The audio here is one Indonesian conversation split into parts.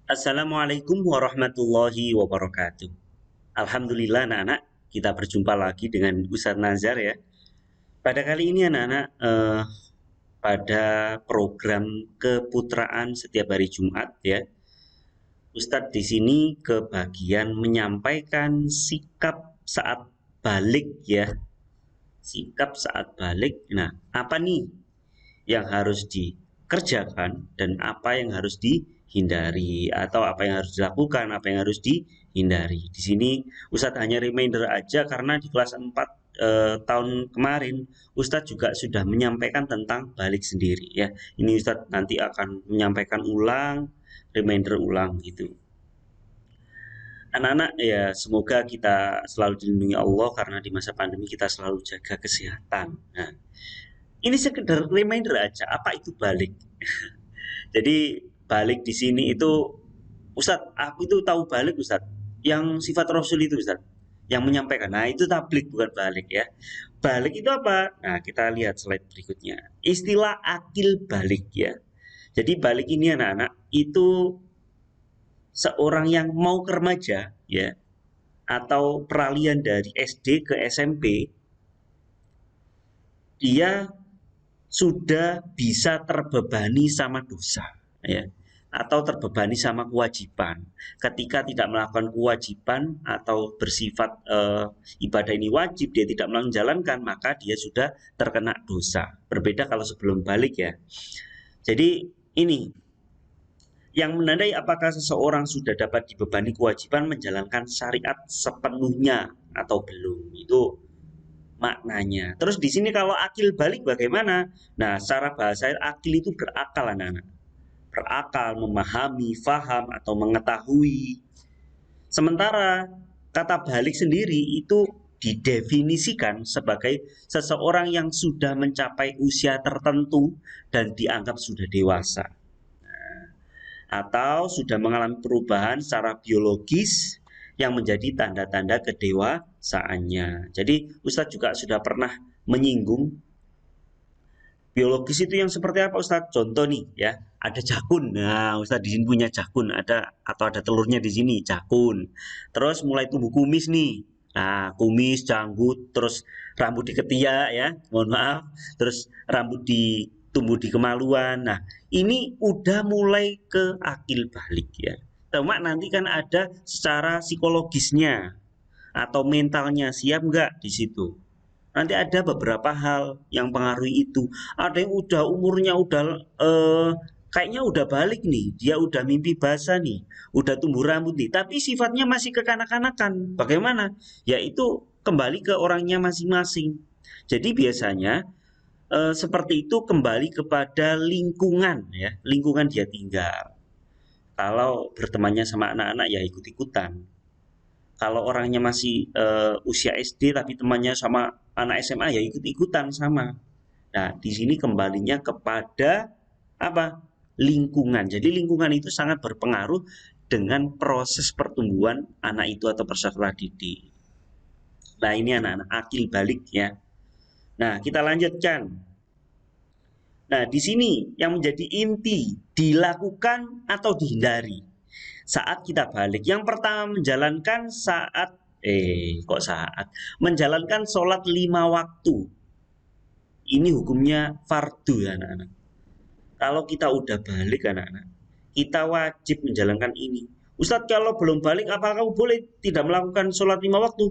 Assalamualaikum warahmatullahi wabarakatuh. Alhamdulillah anak-anak, kita berjumpa lagi dengan Ustadz Nazar ya. Pada kali ini anak-anak, pada program keputraan setiap hari Jumat ya, Ustadz di sini kebagian menyampaikan sikap saat balik ya. Sikap saat balik. Nah, apa nih yang harus dikerjakan dan apa yang harus dihindari atau apa yang harus dilakukan, apa yang harus dihindari. Di sini Ustadz hanya reminder aja karena di kelas 4 tahun kemarin Ustadz juga sudah menyampaikan tentang balik sendiri ya. Ini Ustadz nanti akan menyampaikan ulang, reminder ulang gitu. Anak-anak ya semoga kita selalu dilindungi Allah karena di masa pandemi kita selalu jaga kesehatan. Nah, ini sekedar reminder aja apa itu balik. Jadi balik di sini itu Ustadz, aku itu tahu balik Ustadz. Yang sifat Rasul itu Ustadz, yang menyampaikan. Nah itu tablik bukan balik ya. Balik itu apa? Nah kita lihat slide berikutnya. Istilah akil balik ya. Jadi balik ini anak-anak itu seorang yang mau ke remaja ya atau peralihan dari SD ke SMP, dia sudah bisa terbebani sama dosa ya atau terbebani sama kewajiban. Ketika tidak melakukan kewajiban atau bersifat ibadah ini wajib, dia tidak menjalankan, maka dia sudah terkena dosa. Berbeda kalau sebelum balik ya. Jadi ini yang menandai apakah seseorang sudah dapat dibebani kewajiban menjalankan syariat sepenuhnya atau belum. Itu maknanya. Terus di sini kalau akil balik bagaimana? Nah, secara bahasa akil itu berakal anak-anak. Berakal, memahami, faham atau mengetahui. Sementara kata balik sendiri itu didefinisikan sebagai seseorang yang sudah mencapai usia tertentu dan dianggap sudah dewasa. Atau sudah mengalami perubahan secara biologis yang menjadi tanda-tanda kedewasaannya. Jadi Ustadz juga sudah pernah menyinggung biologis itu yang seperti apa Ustadz? Contoh nih ya, ada jakun. Nah, Ustadz di sini punya jakun, ada atau ada telurnya di sini, jakun. Terus mulai tumbuh kumis nih. Nah, kumis, janggut, terus rambut di ketiak ya, mohon maaf. Terus rambut tumbuh di kemaluan. Nah, ini udah mulai ke akil balik ya. Cuma nanti kan ada secara psikologisnya atau mentalnya siap nggak di situ. Nanti ada beberapa hal yang pengaruhi itu. Ada yang udah umurnya udah kayaknya udah balik nih, dia udah mimpi basah nih, udah tumbuh rambut nih, tapi sifatnya masih kekanak-kanakan. Bagaimana? Yaitu kembali ke orangnya masing-masing. Jadi biasanya seperti itu kembali kepada lingkungan ya, lingkungan dia tinggal. Kalau bertemannya sama anak-anak ya ikut-ikutan. Kalau orangnya masih usia SD tapi temannya sama anak SMA ya ikut-ikutan sama. Nah, di sini kembalinya kepada apa? Lingkungan. Jadi lingkungan itu sangat berpengaruh dengan proses pertumbuhan anak itu atau peserta didik. Nah, ini anak-anak akil balik ya. Nah, kita lanjutkan. Nah, di sini yang menjadi inti dilakukan atau dihindari saat kita balik. Yang pertama menjalankan menjalankan sholat 5 waktu. Ini hukumnya fardu anak-anak. Kalau kita udah balik anak-anak, kita wajib menjalankan ini. Ustadz kalau belum balik apakah kamu boleh tidak melakukan sholat 5 waktu?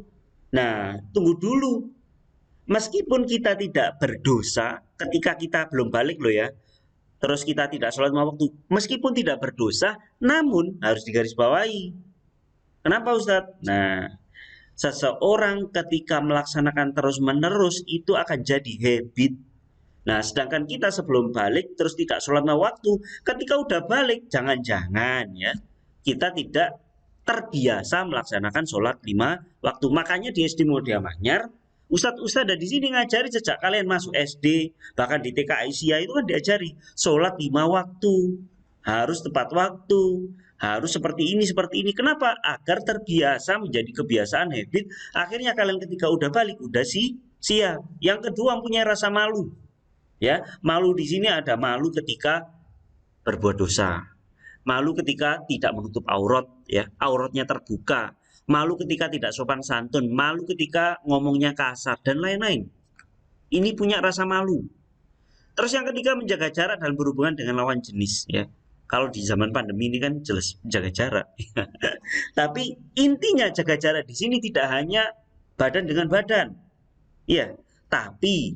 Nah, tunggu dulu. Meskipun kita tidak berdosa ketika kita belum balik loh ya, terus kita tidak sholat 5 waktu, meskipun tidak berdosa, namun harus digarisbawahi. Kenapa Ustadz? Nah, seseorang ketika melaksanakan terus-menerus itu akan jadi habit. Nah, sedangkan kita sebelum balik terus tidak sholat 5 waktu, ketika udah balik, jangan-jangan ya, kita tidak terbiasa melaksanakan sholat 5 waktu. Makanya di SD Mulia Manyar, Ustadz di sini ngajari sejak kalian masuk SD, bahkan di TK Aisyah itu kan diajari sholat 5 waktu, harus tepat waktu, harus seperti ini. Kenapa? Agar terbiasa menjadi kebiasaan habit. Akhirnya kalian ketika udah balik udah siap. Yang kedua punya rasa malu. Ya, malu di sini ada malu ketika berbuat dosa. malu ketika tidak menutup aurat, ya, auratnya terbuka, malu ketika tidak sopan santun, malu ketika ngomongnya kasar dan lain-lain. Ini punya rasa malu. Terus yang ketiga, menjaga jarak dalam berhubungan dengan lawan jenis, ya. Kalau di zaman pandemi ini kan jelas jaga jarak. Tapi intinya jaga jarak di sini tidak hanya badan dengan badan. Iya, tapi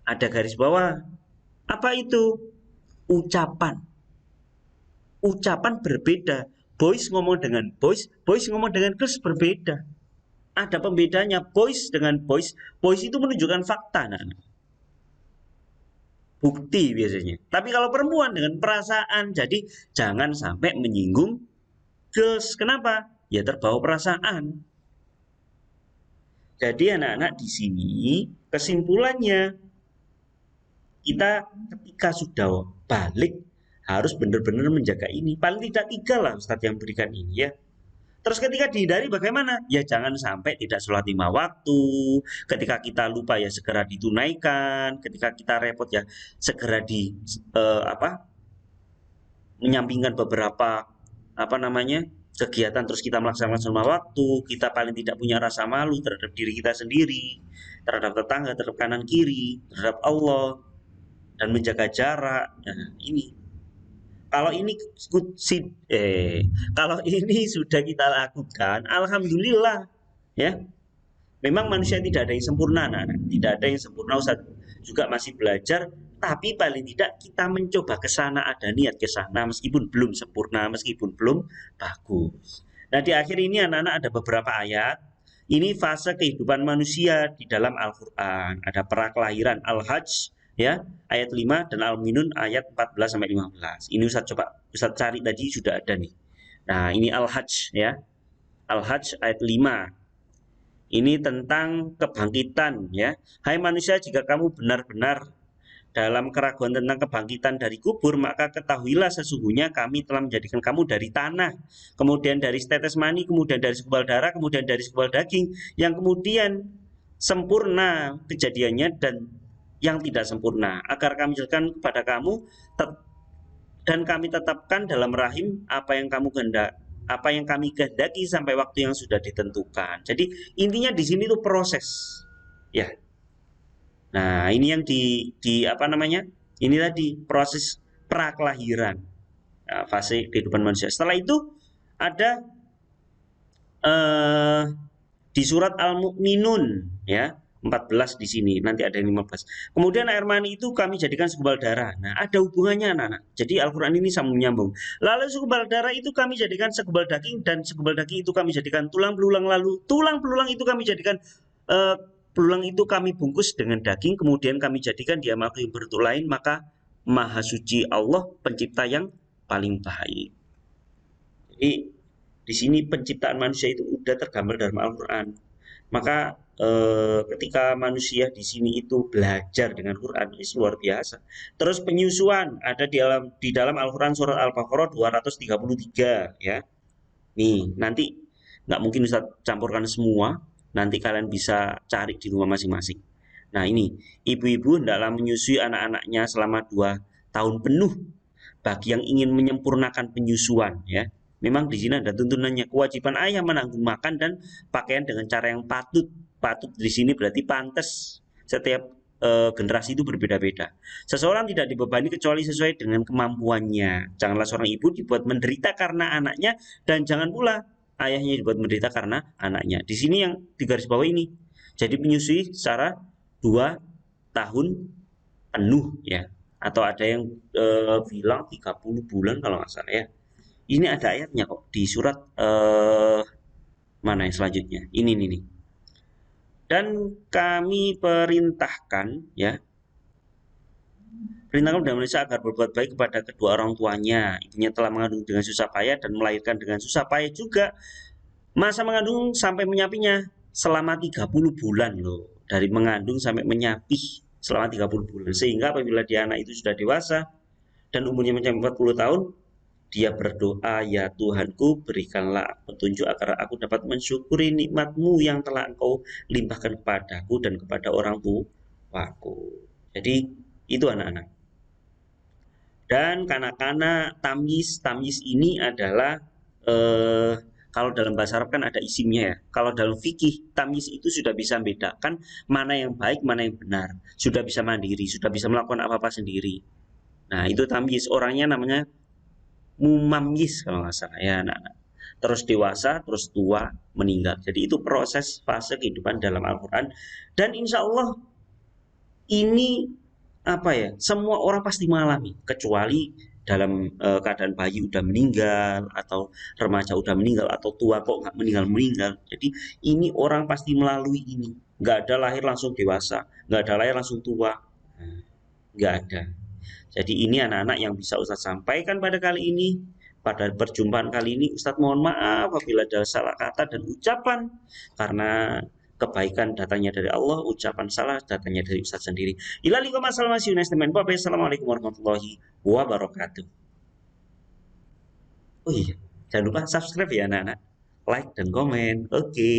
ada garis bawah. Apa itu? Ucapan. Ucapan berbeda. Boys ngomong dengan boys, boys ngomong dengan girls berbeda. Ada pembedanya boys dengan boys. Boys itu menunjukkan fakta, nah. Bukti biasanya. Tapi kalau perempuan dengan perasaan, jadi jangan sampai menyinggung girls. Kenapa? Ya terbawa perasaan. Jadi anak-anak di sini kesimpulannya kita ketika sudah balik harus benar-benar menjaga ini. Paling tidak 3 lah Ustadz yang berikan ini, ya. Terus ketika dihindari bagaimana? Ya jangan sampai tidak sholat 5 waktu. Ketika kita lupa ya segera ditunaikan. Ketika kita repot ya segera menyampingkan beberapa kegiatan, terus kita melaksanakan 5 waktu. Kita paling tidak punya rasa malu terhadap diri kita sendiri, terhadap tetangga, terhadap kanan kiri, terhadap Allah, dan menjaga jarak. Nah, ini kalau ini sudah kita lakukan, alhamdulillah, ya. Memang manusia tidak ada yang sempurna, tidak ada yang sempurna. Ustaz juga masih belajar, tapi paling tidak kita mencoba ke sana, ada niat ke sana meskipun belum sempurna, meskipun belum bagus. Nah, di akhir ini anak-anak ada beberapa ayat. Ini fase kehidupan manusia di dalam Al-Qur'an. Ada prakelahiran Al-Hajj, ya, ayat 5 dan Al-Minun ayat 14 sampai 15. Ini Ustaz cari tadi sudah ada nih. Nah, ini Al-Hajj, ya. Al-Hajj ayat 5. Ini tentang kebangkitan, ya. Hai manusia, jika kamu benar-benar dalam keraguan tentang kebangkitan dari kubur, maka ketahuilah sesungguhnya kami telah menjadikan kamu dari tanah, kemudian dari setetes mani, kemudian dari segumpal darah, kemudian dari segumpal daging, yang kemudian sempurna kejadiannya dan yang tidak sempurna, agar kami jelaskan kepada kamu dan kami tetapkan dalam rahim apa yang kami kehendaki sampai waktu yang sudah ditentukan. Jadi intinya di sini tuh proses, ya. Nah, ini yang ini tadi proses prakelahiran, fase kehidupan manusia. Setelah itu ada di surat Al-Mu'minun, ya, 14 di sini, nanti ada yang 15. Kemudian air mani itu kami jadikan segumpal darah. Nah, ada hubungannya anak-anak. Jadi Al-Qur'an ini sambung menyambung. Lalu segumpal darah itu kami jadikan segumpal daging, dan segumpal daging itu kami jadikan tulang belulang, lalu tulang belulang itu kami jadikan belulang itu kami bungkus dengan daging, kemudian kami jadikan dia makhluk yang berbentuk lain, maka Maha Suci Allah pencipta yang paling baik. Jadi di sini penciptaan manusia itu udah tergambar dalam Al-Qur'an. Maka ketika manusia di sini itu belajar dengan Quran, ini luar biasa. Terus penyusuan ada di dalam Al-Qur'an surat Al-Baqarah 233, ya. Nih, nanti nggak mungkin bisa campurkan semua, nanti kalian bisa cari di rumah masing-masing. Nah, ini ibu-ibu hendaklah menyusui anak-anaknya selama 2 tahun penuh bagi yang ingin menyempurnakan penyusuan, ya. Memang di sini ada tuntunannya, kewajiban ayah menanggung makan dan pakaian dengan cara yang patut. Patut di sini berarti pantas. Setiap generasi itu berbeda-beda. Seseorang tidak dibebani kecuali sesuai dengan kemampuannya. Janganlah seorang ibu dibuat menderita karena anaknya, dan jangan pula ayahnya dibuat menderita karena anaknya. Di sini yang di garis bawah ini. Jadi menyusui secara 2 tahun penuh, ya. Atau ada yang bilang 30 bulan kalau nggak salah, ya. Ini ada ayatnya kok di surat mana yang selanjutnya? Ini nih. Dan kami perintahkan, ya, perintahkan kepada manusia agar berbuat baik kepada kedua orang tuanya. Ibunya telah mengandung dengan susah payah dan melahirkan dengan susah payah juga. Masa mengandung sampai menyapihnya selama 30 bulan loh. Dari mengandung sampai menyapih selama 30 bulan. Sehingga apabila dia anak itu sudah dewasa dan umurnya mencapai 40 tahun, dia berdoa, ya Tuhanku, berikanlah petunjuk agar aku dapat mensyukuri nikmat-Mu yang telah Engkau limpahkan kepadaku dan kepada orang tuaku. Jadi itu anak-anak. Dan kanak-kanak tamyiz ini adalah eh, kalau dalam bahasa Arab kan ada isimnya ya. Kalau dalam fikih tamyiz itu sudah bisa membedakan mana yang baik, mana yang benar. Sudah bisa mandiri, sudah bisa melakukan apa-apa sendiri. Nah, itu tamyiz. Orangnya namanya mumamyiz kalau nggak salah ya anak-anak. Terus dewasa, terus tua, meninggal. Jadi itu proses fase kehidupan dalam Al-Quran. Dan insya Allah ini apa ya, semua orang pasti mengalami kecuali dalam keadaan bayi udah meninggal atau remaja udah meninggal atau tua kok nggak meninggal meninggal. Jadi ini orang pasti melalui ini, nggak ada lahir langsung dewasa, nggak ada lahir langsung tua. Nah, nggak ada. Jadi ini anak-anak yang bisa Ustadz sampaikan pada kali ini. Pada perjumpaan kali ini Ustadz mohon maaf apabila ada salah kata dan ucapan, karena kebaikan datangnya dari Allah, ucapan salah datangnya dari Ustadz sendiri. Ilalikum Assalamualaikum warahmatullahi wabarakatuh. Oh iya, jangan lupa subscribe ya anak-anak, like dan komen. Oke.